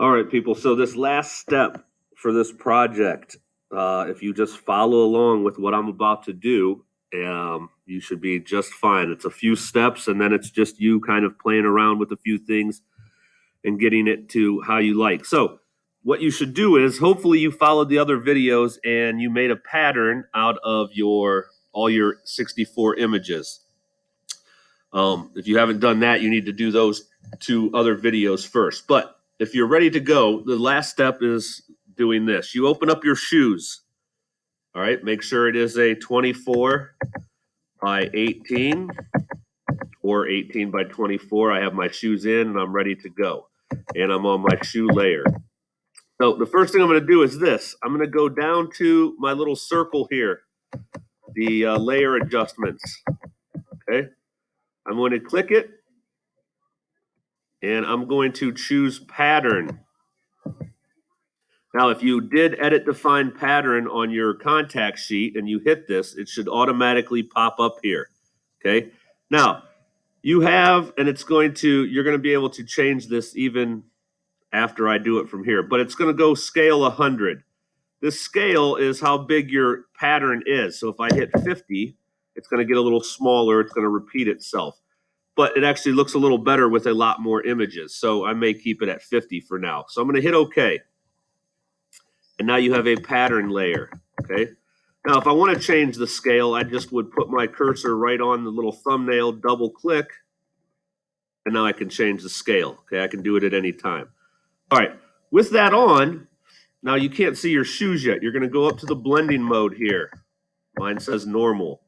All right, people. So this last step for this project, if you just follow along with what I'm about to do, you should be just fine. It's a few steps, and then it's just you kind of playing around with a few things and getting it to how you like. So what you should do is hopefully you followed the other videos and you made a pattern out of all your 64 images. If you haven't done that, you need to do those two other videos first. But if you're ready to go, the last step is doing this. You open up your shoes. All right, make sure it is a 24 by 18 or 18 by 24. I have my shoes in and I'm ready to go. And I'm on my shoe layer. So the first thing I'm going to do is this. I'm going to go down to my little circle here, the layer adjustments. Okay, I'm going to click it and I'm going to choose pattern. Now, if you did edit define pattern on your contact sheet and you hit this, it should automatically pop up here. Okay. Now, you have, and you're going to be able to change this even after I do it from here, but it's going to go scale 100. This scale is how big your pattern is. So if I hit 50, it's going to get a little smaller. It's going to repeat itself. But it actually looks a little better with a lot more images. So I may keep it at 50 for now. So I'm going to hit OK. And now you have a pattern layer, okay? Now, if I want to change the scale, I just would put my cursor right on the little thumbnail, double click, and now I can change the scale, okay? I can do it at any time. All right, with that on, now you can't see your shoes yet. You're going to go up to the blending mode here. Mine says normal.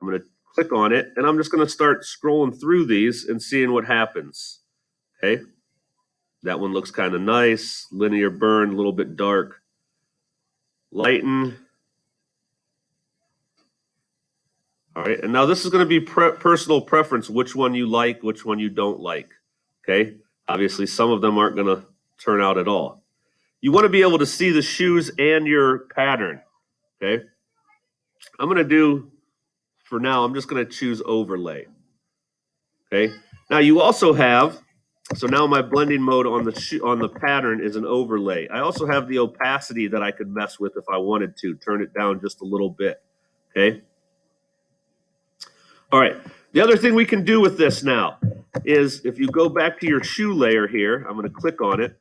I'm going to click on it, and I'm just going to start scrolling through these and seeing what happens, okay? That one looks kind of nice. Linear burn, a little bit dark. Lighten. All right, and now this is going to be personal preference, which one you like, which one you don't like, okay? Obviously, some of them aren't going to turn out at all. You want to be able to see the shoes and your pattern, okay? I'm going to do, for now, I'm just going to choose overlay, okay? Now, you also have, so now my blending mode on the pattern is an overlay. I also have the opacity that I could mess with if I wanted to, turn it down just a little bit, okay? All right, the other thing we can do with this now is if you go back to your shoe layer here, I'm going to click on it.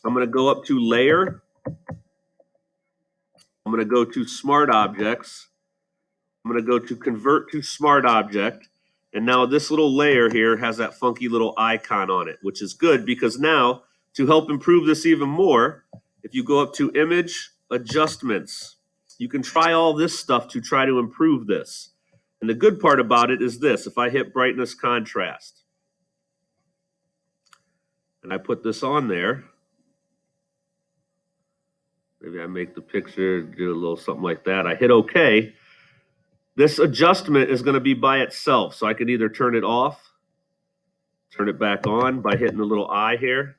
I'm going to go up to layer. I'm going to go to smart objects. I'm going to go to convert to smart object. And now this little layer here has that funky little icon on it, which is good because now to help improve this even more, if you go up to image adjustments, you can try all this stuff to try to improve this. And the good part about it is this, if I hit brightness contrast, and I put this on there, maybe I make the picture, do a little something like that, I hit OK, this adjustment is going to be by itself. So I can either turn it off, turn it back on by hitting the little eye here,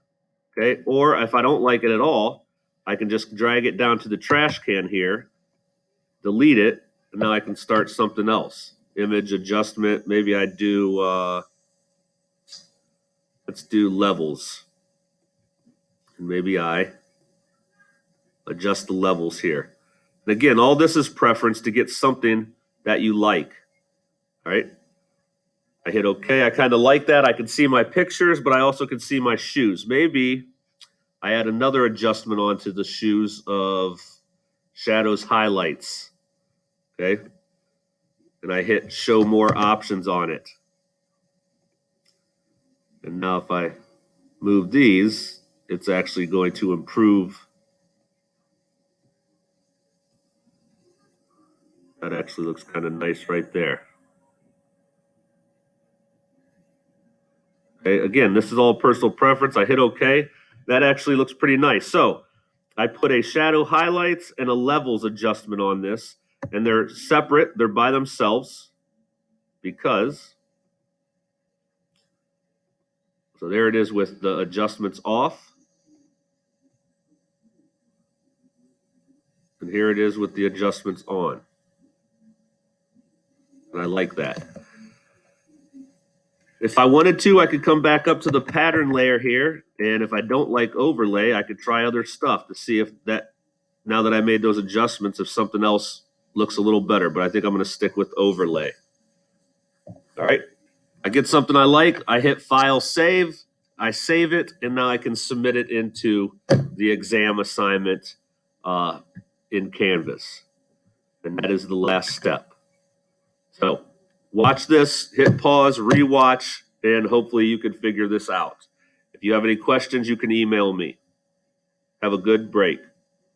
okay? Or if I don't like it at all, I can just drag it down to the trash can here, delete it, and now I can start something else. Image adjustment, maybe I do, let's do levels. And maybe I adjust the levels here. And again, all this is preference to get something that you like, all right? I hit OK. I kind of like that. I can see my pictures, but I also can see my shoes. Maybe I add another adjustment onto the shoes of shadows highlights, okay? And I hit show more options on it. And now if I move these, it's actually going to improve. That actually looks kind of nice right there. Okay, again, this is all personal preference. I hit OK. That actually looks pretty nice. So I put a shadow highlights and a levels adjustment on this, and they're separate. They're by themselves because, so there it is with the adjustments off. And here it is with the adjustments on. And I like that. If I wanted to, I could come back up to the pattern layer here. And if I don't like overlay, I could try other stuff to see if that, now that I made those adjustments, if something else looks a little better. But I think I'm going to stick with overlay. All right. I get something I like. I hit File, Save. I save it, and now I can submit it into the exam assignment in Canvas. And that is the last step. So watch this, hit pause, rewatch, and hopefully you can figure this out. If you have any questions, you can email me. Have a good break.